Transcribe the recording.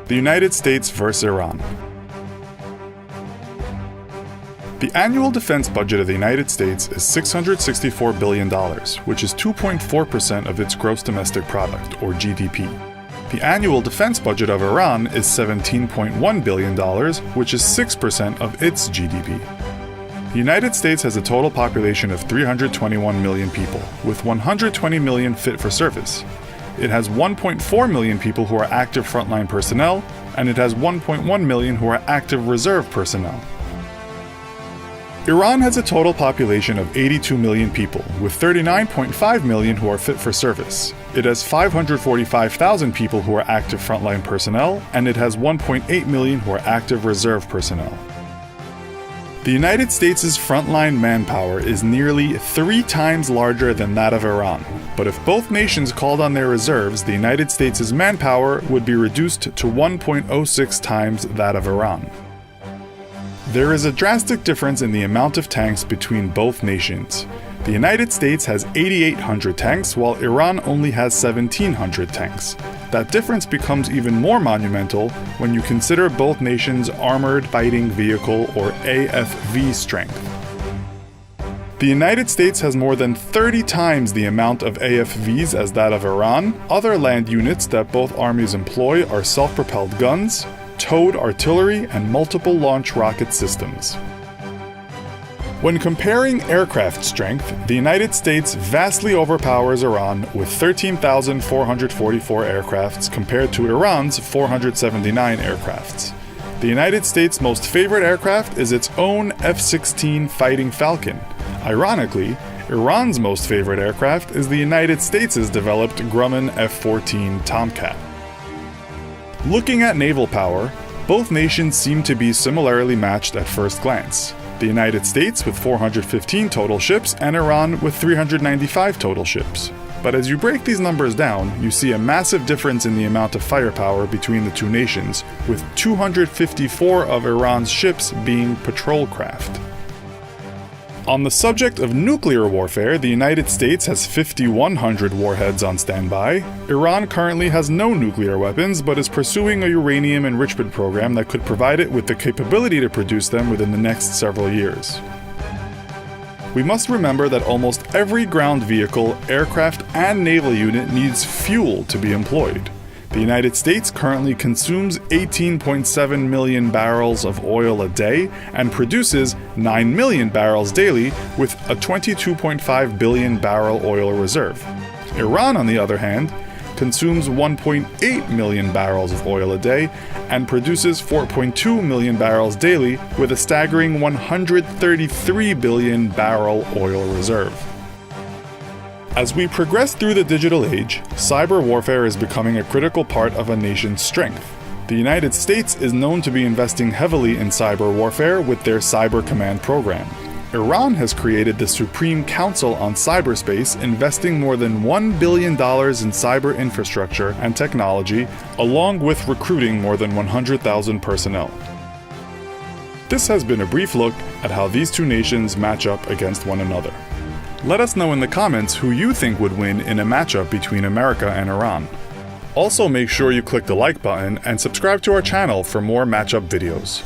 The United States versus Iran. The annual defense budget of the United States is $664 billion, which is 2.4% of its gross domestic product, or GDP. The annual defense budget of Iran is $17.1 billion, which is 6% of its GDP. The United States has a total population of 321 million people, with 120 million fit for service. It has 1.4 million people who are active frontline personnel, and it has 1.1 million who are active reserve personnel. Iran has a total population of 82 million people, with 39.5 million who are fit for service. It has 545,000 people who are active frontline personnel, and it has 1.8 million who are active reserve personnel. The United States' frontline manpower is nearly 3 times larger than that of Iran, but if both nations called on their reserves, the United States' manpower would be reduced to 1.06 times that of Iran. There is a drastic difference in the amount of tanks between both nations. The United States has 8,800 tanks, while Iran only has 1,700 tanks. That difference becomes even more monumental when you consider both nations' armored fighting vehicle, or AFV, strength. The United States has more than 30 times the amount of AFVs as that of Iran. Other land units that both armies employ are self-propelled guns, towed artillery, and multiple launch rocket systems. When comparing aircraft strength, the United States vastly overpowers Iran with 13,444 aircrafts compared to Iran's 479 aircrafts. The United States' most favorite aircraft is its own F-16 Fighting Falcon. Ironically, Iran's most favorite aircraft is the United States' developed Grumman F-14 Tomcat. Looking at naval power, both nations seem to be similarly matched at first glance. The United States with 415 total ships and Iran with 395 total ships. But as you break these numbers down, you see a massive difference in the amount of firepower between the two nations, with 254 of Iran's ships being patrol craft. On the subject of nuclear warfare, the United States has 5,100 warheads on standby. Iran currently has no nuclear weapons, but is pursuing a uranium enrichment program that could provide it with the capability to produce them within the next several years. We must remember that almost every ground vehicle, aircraft, and naval unit needs fuel to be employed. The United States currently consumes 18.7 million barrels of oil a day and produces 9 million barrels daily with a 22.5 billion barrel oil reserve. Iran, on the other hand, consumes 1.8 million barrels of oil a day and produces 4.2 million barrels daily with a staggering 133 billion barrel oil reserve. As we progress through the digital age, cyber warfare is becoming a critical part of a nation's strength. The United States is known to be investing heavily in cyber warfare with their Cyber Command program. Iran has created the Supreme Council on Cyberspace, investing more than $1 billion in cyber infrastructure and technology, along with recruiting more than 100,000 personnel. This has been a brief look at how these two nations match up against one another. Let us know in the comments who you think would win in a matchup between America and Iran. Also, make sure you click the like button and subscribe to our channel for more matchup videos.